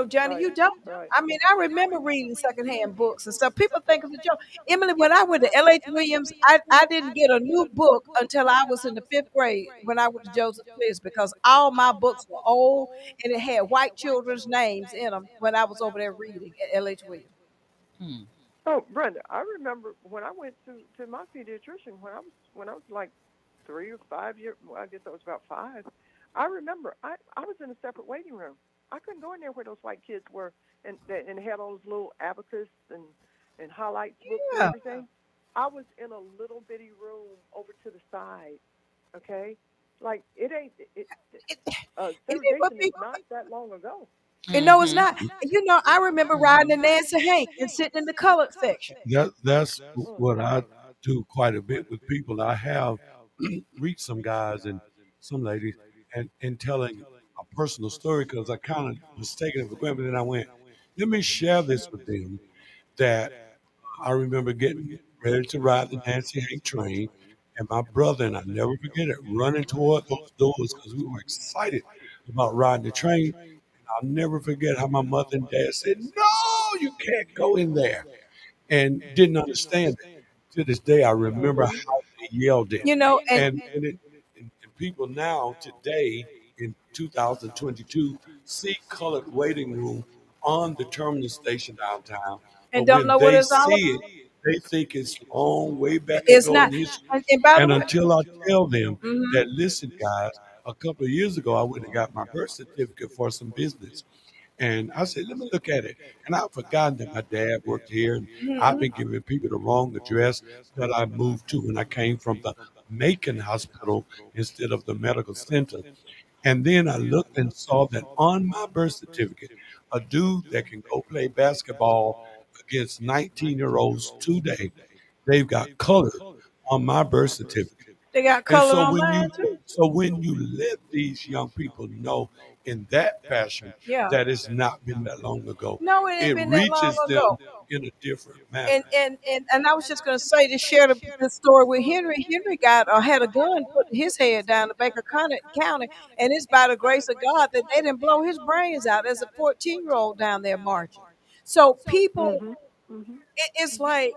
Johnny, right, you don't. right. I mean, I remember reading secondhand books and stuff. People think it's a joke. Emily, when I went to L.H. Williams, I didn't get a new book until I was in the fifth grade when I went to Joseph Quiz because all my books were old and it had white children's names in them when I was over there reading at L.H. Williams. Hmm. Oh, Brenda, I remember when I went to my pediatrician when I was like 3 or 5 years. Well, I guess I was about 5. I remember I was in a separate waiting room. I couldn't go in there where those white kids were, and had all those little abacus and highlights books and Yeah. everything. I was in a little bitty room over to the side. Okay, like it ain't it. It, it is what Segregation is people not that long ago. and no, it's Mhm. not. I remember riding in Nancy Hank and sitting in the colored section. That's Mm. what I do quite a bit with people. I have reached some guys and some ladies and telling a personal story because I kind of was taking it for granted. But then I went, let me share this with them that I remember getting ready to ride the Nancy Hank train. And my brother, and I never forget it, running toward those doors because we were excited about riding the train. And I'll never forget how my mother and dad said, "No, you can't go in there," and didn't understand it. To this day, I remember Mhm. how they yelled it. You know, and And people now, today, in 2022, see colored waiting room on the terminal station downtown. and But don't when know what they it's all see about. it, they think it's long, way back It's ago not. in history. And by the And way, until I tell them mhm. that, listen, guys, a couple of years ago, I went and got my birth certificate for some business. And I said, let me look at it. And I've forgotten that my dad worked here, and I've been giving people the wrong address that I moved to when I came from the Macon Hospital instead of the medical center. And then I looked and saw that on my birth certificate, a dude that can go play basketball against 19-year-olds today. They've got color on my birth certificate. They got And color on mine too. when you let these young people know in that fashion Yeah. that it's not been that long ago, No, it ain't it been that long reaches them ago. in a different manner. And I was just going to say to share the story with Henry. Henry got had a gun put in his head down in Baker County, and it's by the grace of God that they didn't blow his brains out as a 14-year-old down there marching. So people, Mhm. Mhm. it's like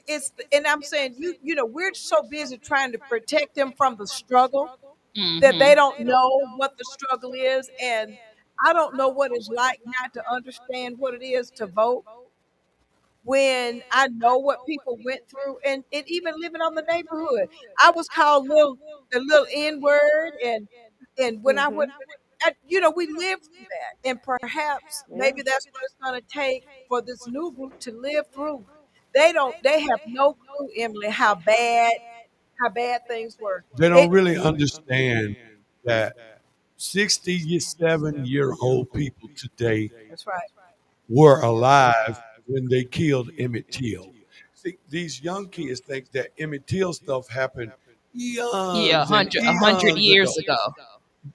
it's, and I'm saying we're so busy trying to protect them from the struggle that Mm-hmm. they don't know what the struggle is, and I don't know what it's like not to understand what it is to vote when I know what people went through, and even living on the neighborhood, I was called the little N word, and when I would, Mhm. we lived through that, and perhaps Yeah. maybe that's what it's going to take for this new group to live through. They have no clue, Emily, how bad things were. They It, don't really understand that 67-year-old people today that's right. were alive when they killed Emmett Till. See, these young kids think that Emmett Till stuff happened Yeah, eons and a hundred eons ago. years ago.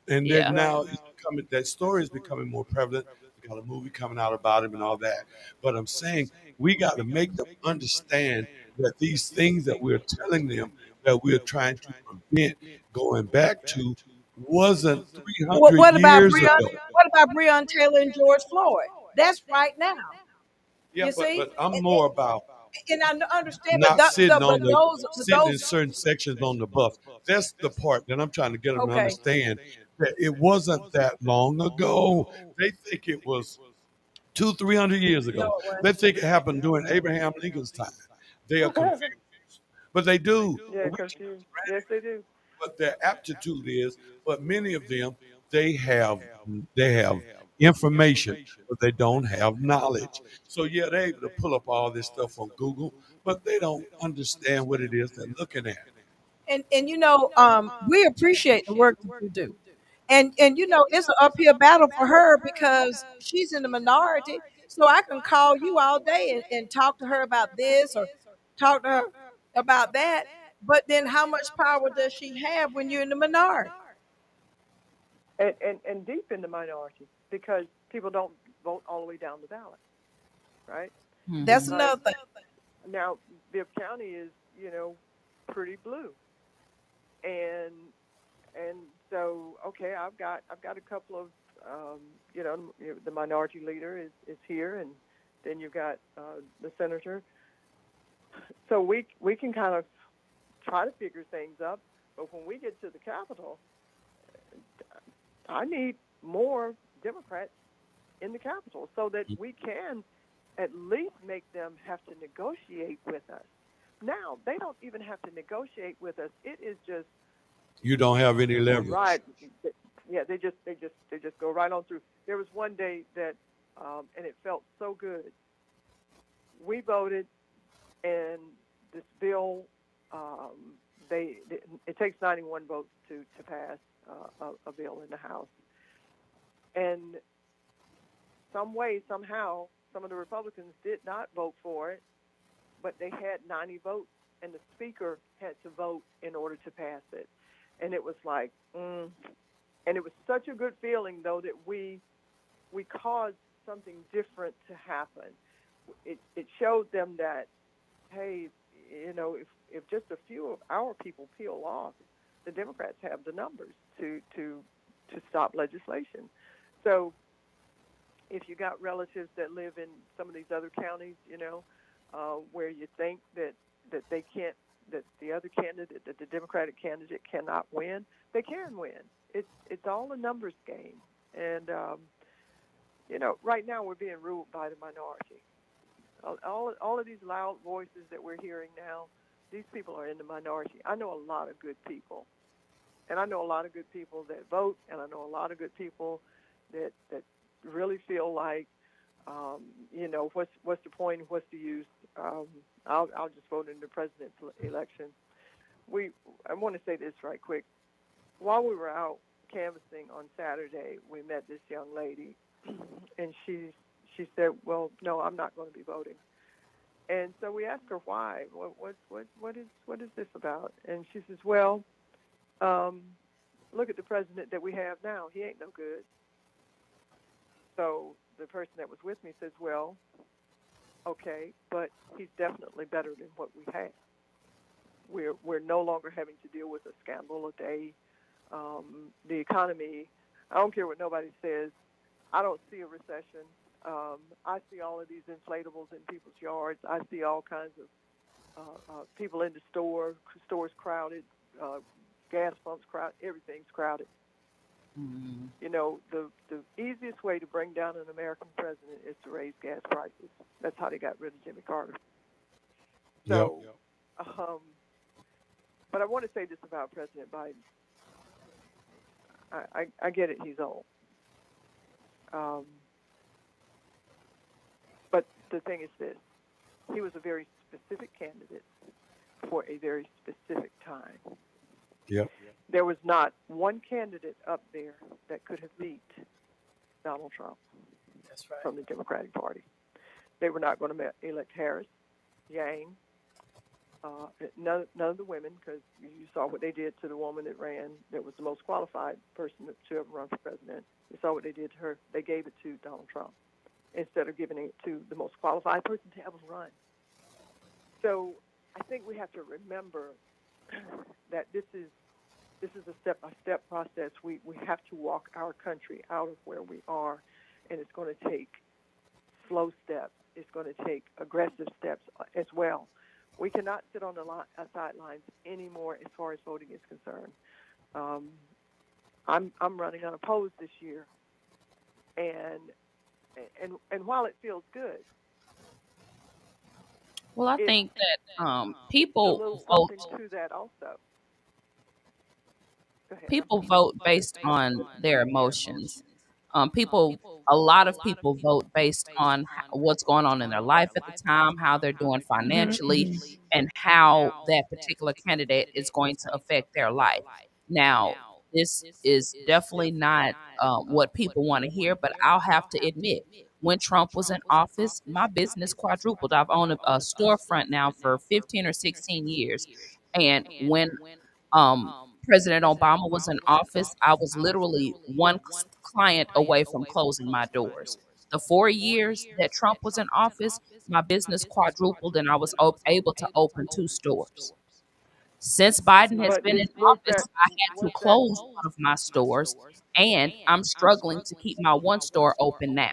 And then Yeah. now it's becoming, that story is becoming more prevalent. We got a movie coming out about him and all that. But I'm saying we got to make them understand that these things that we're telling them that we're trying to prevent going back to wasn't What, 300 what about years Breon? ago. What about Breon Taylor and George Floyd? That's right now. Yeah, You see, but I'm more about and I understand, but not sitting on the sitting in those certain sections on the bus. That's the part that I'm trying to get them to okay. understand that it wasn't that long ago. They think it was 300 years No, ago. it They wasn't. think it happened during Abraham Lincoln's time. They are confused, but they do. Yeah, And we take confused. it for Yes, they do. what their aptitude is, but many of them they have they have information, but they don't have knowledge. So yeah, they're able to pull up all this stuff on Google, but they don't understand what it is they're looking at. And we appreciate the work that you do. And it's an uphill battle for her because she's in the minority. So I can call you all day and talk to her about this or talk to her about that. But then how much power does she have when you're in the minority? And deep in the minority because people don't vote all the way down the ballot, right? That's Mm-hmm. Like another thing. now, Bibb County is pretty blue, and and so okay, I've got a couple of the minority leader is here, and then you've got the senator. So we can kind of try to figure things up, but when we get to the Capitol, I need more Democrats in the Capitol so that we can at least make them have to negotiate with us. Now they don't even have to negotiate with us. It is just You don't have any leverage. right. Yeah, they just go right on through. There was one day that, and it felt so good. We voted, and this bill, they it takes 91 votes to pass a bill in the House, and some way somehow some of the Republicans did not vote for it, but they had 90 votes, and the Speaker had to vote in order to pass it, and it was like, and it was such a good feeling though that we caused something different to happen. It showed them that, hey, if just a few of our people peel off, the Democrats have the numbers to stop legislation. So if you got relatives that live in some of these other counties, where you think that they can't, that the other candidate, that the Democratic candidate cannot win, they can win. It's all a numbers game, and right now we're being ruled by the minority. All of these loud voices that we're hearing now, these people are in the minority. I know a lot of good people, and I know a lot of good people that vote, and I know a lot of good people that really feel like, what's the point? What's the use? I'll just vote in the president's election. I want to say this right quick. While we were out canvassing on Saturday, we met this young lady, and she said, "Well, no, I'm not going to be voting." And so we asked her why. What is this about? And she says, well, look at the president that we have now. He ain't no good. So the person that was with me says, well, okay, but he's definitely better than what we had. We're no longer having to deal with a scandal a day. The economy, I don't care what nobody says. I don't see a recession. I see all of these inflatables in people's yards. I see all kinds of people in the stores crowded, gas pumps crowded, everything's crowded. Mm-hmm. You know, the easiest way to bring down an American president is to raise gas prices. That's how they got rid of Jimmy Carter. So, but I want to say this about President Biden. I get it, he's old. But the thing is this, he was a very specific candidate for a very specific time. Yep. There was not one candidate up there that could have beat Donald Trump. That's right. From the Democratic Party. They were not going to elect Harris, Yang, none of the women, because you saw what they did to the woman that was the most qualified person to ever run for president. You saw what they did to her. They gave it to Donald Trump instead of giving it to the most qualified person to ever run. So I think we have to remember that this is a step-by-step process. We have to walk our country out of where we are, and it's going to take slow steps. It's going to take aggressive steps as well. We cannot sit on the sidelines anymore as far as voting is concerned. I'm running unopposed this year, and while it feels good, well, I think that a people little vote. something to that also. Go ahead. People vote based on their emotions. A lot of people vote based on what's going on in their life at the time, how they're doing financially, and how that particular candidate is going to affect their life. Now, this is definitely not what people want to hear, but I'll have to admit, when Trump was in office, my business quadrupled. I've owned a storefront now for 15 or 16 years. And when President Obama was in office, I was literally one client away from closing my doors. The 4 years that Trump was in office, my business quadrupled and I was able to open 2 stores. Since Biden has But been in was office, I had to close one of my stores, and I'm struggling to keep my one store open now.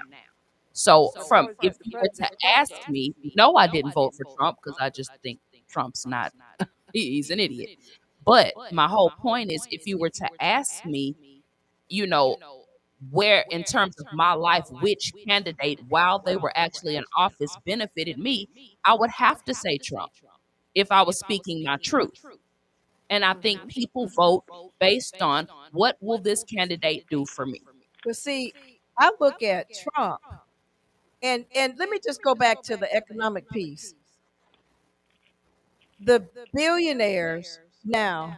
So, how is if that the you were to president's fault, ask though? me, no, I didn't vote for Trump because I just think Trump's not, he's an idiot. But my whole point is, if you were to ask me, you know, where in terms of my life, which candidate while they were actually in office benefited me, I would have to say Trump if I was speaking my truth. And I think people vote based on what will this candidate do for me. But see, I look at Trump, and let me just go back to the economic piece. The billionaires now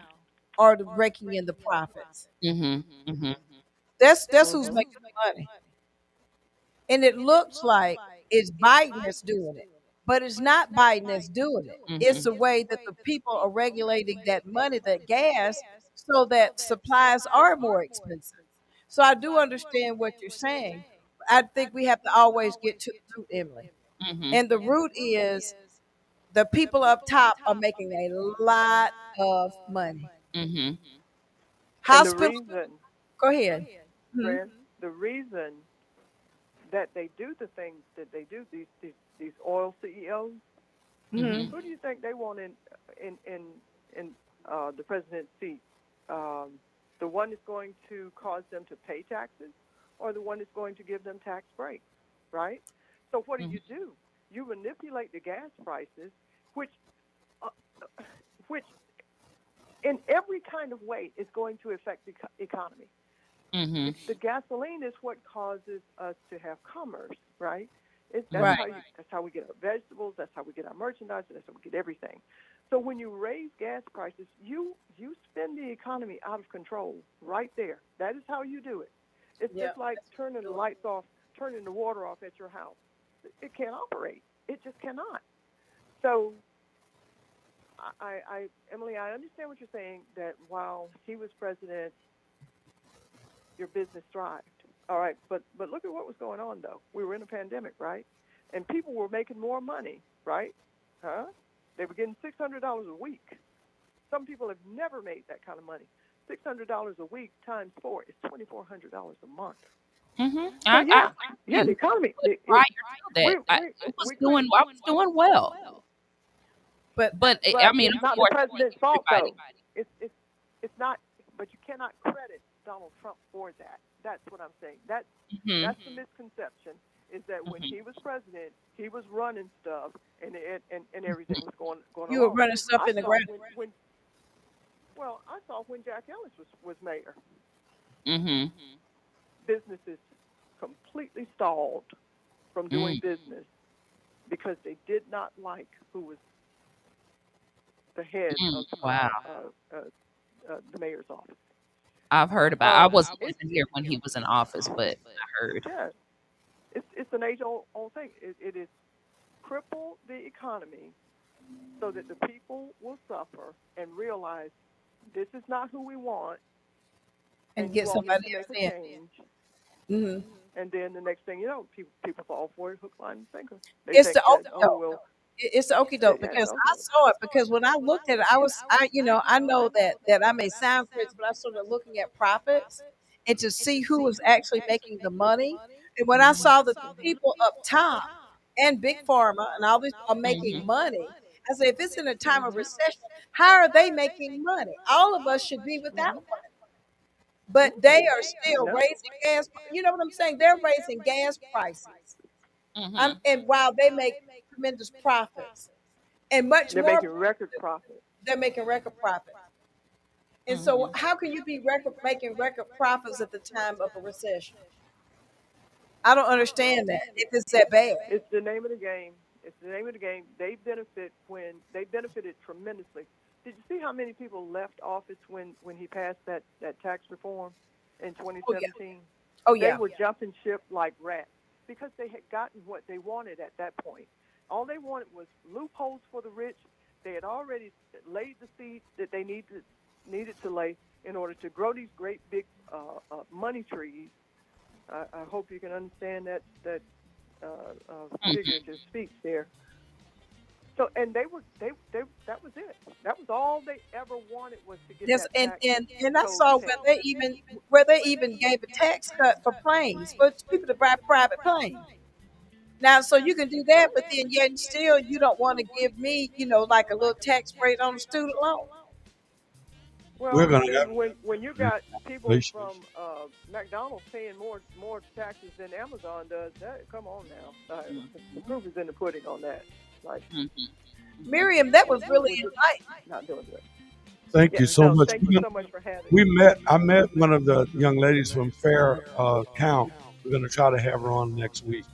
are raking in the profits. Mm-hmm. Mm-hmm. That's who's making the money. And it looks like it's Biden that's doing it, but it's not Biden that's doing it. It's the way that the people are regulating that money, that gas, so that supplies are more expensive. So I do understand what you're saying. I think we have to always get to the root, Emily. Mm-hmm. And the root is the people up top are making a lot of money. Mm-hmm. And the Hospitals, reason, go ahead. Mhm. Fran, the reason that they do the things that they do, these oil CEOs, Mhm. who do you think they want in the president's seat? The one that's going to cause them to pay taxes, or the one that's going to give them tax breaks, right? So what do? You manipulate the gas prices, which in every kind of way is going to affect the economy. Mm-hmm. The gasoline is what causes us to have commerce, right? That's Right. That's how we get our vegetables. That's how we get our merchandise. That's how we get everything. So when you raise gas prices, you spin the economy out of control right there. That is how you do it. It's just like turning the lights off, turning the water off at your house. It can't operate. It just cannot. So, Emily, I understand what you're saying. That while he was president, your business thrived. All right, but look at what was going on though. We were in a pandemic, right? And people were making more money, right? Huh? They were getting $600 a week. Some people have never made that kind of money. $600 a week times 4 is $2,400 a month. Mm-hmm. So yeah, the economy. Prior to that, I was doing well. But I mean, it's not the president's fault though. It's not. But you cannot credit Donald Trump for that. That's what I'm saying. That's the misconception, is that when he was president, he was running stuff and everything was going on. You were running stuff in the ground. Well, I saw when Jack Ellis was mayor. Mm-hmm. Businesses completely stalled from doing business because they did not like who was the head of the mayor's office. I've heard about. I wasn't here when he was in office, but I heard. Yeah, it's an age-old thing. It is cripple the economy so that the people will suffer and realize this is not who we want, and get somebody else in. Mm-hmm. And then the next thing you know, people fall for it, hook, line, and sinker. It's the okie doke because I saw it, because when I looked at it, I know that I may sound crazy, but I started looking at profits and to see who was actually making the money. And when I saw that the people up top and Big Pharma and all these are making money, I said, if it's in a time of recession, how are they making money? All of us should be without money. But they are still raising gas. You know what I'm saying? They're raising gas prices. Mm-hmm. And while they make tremendous profits, and they're making record profits. They're making record profits. And so how can you be making record profits at the time of a recession? I don't understand that, if it's that bad. It's the name of the game. It's the name of the game. They benefited tremendously. Did you see how many people left office when he passed that tax reform in 2017? Oh yeah. They were jumping ship like rats because they had gotten what they wanted at that point. All they wanted was loopholes for the rich. They had already laid the seeds that they needed to lay in order to grow these great big money trees. I hope you can understand that figurative speech there. So, and that was it. That was all they ever wanted, was to get that tax. And I saw where they even gave a tax cut for planes, for people to buy private planes. Now, so you can do that, but then yet still you don't want to give me, like a little tax rate on a student loan. Well, We're gonna have when you got people from McDonald's paying more taxes than Amazon does, come on now. The proof is in the pudding on that. Like, Miriam, that was really enlightening. Not doing good. Thank you so much. Thank you so much for having me. I met one of the young ladies from Fair Count. We're going to try to have her on next week.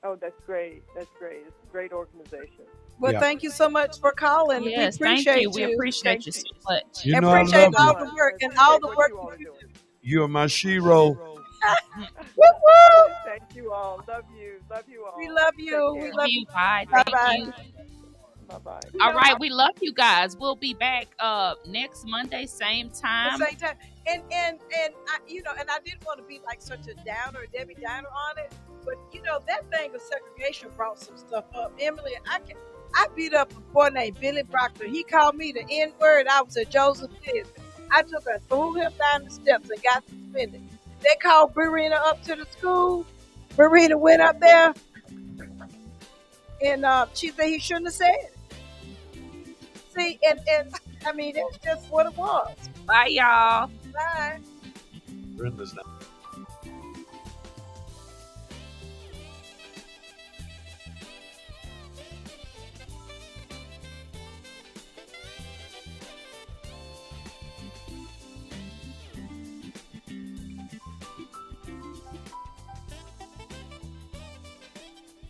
Oh, that's great. That's great. It's a great organization. Well, thank you so much for calling. Yes, we appreciate you. We appreciate you so much. You and know, appreciate I love all the work and all the work you do. You are my shero. Thank you all. Love you all. We love you. We love you. Bye. Bye-bye. Bye-bye. All right, we love you guys. We'll be back next Monday, same time. Same time. And I didn't want to be like such a downer, Debbie Downer on it, but that thing of segregation brought some stuff up. Emily, I beat up a boy named Billy Proctor. He called me the N-word. I was at Joseph Disney. I took her, threw him down the steps and got suspended. They called Verena up to the school. Verena went up there, and she said he shouldn't have said it. See, and I mean, that's just what it was. Bye, y'all. Bye. Brenda's not.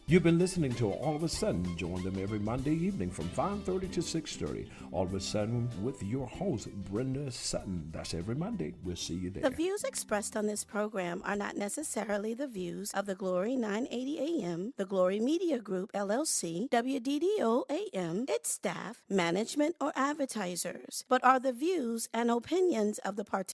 You've been listening to All of a Sudden. Join them every Monday evening from 5:30 to 6:30. All of a Sudden with your host, Brenda Sutton. That's every Monday. We'll see you there. The views expressed on this program are not necessarily the views of the Glory 980 AM, the Glory Media Group, LLC, WDDO AM, its staff, management, or advertisers, but are the views and opinions of the participants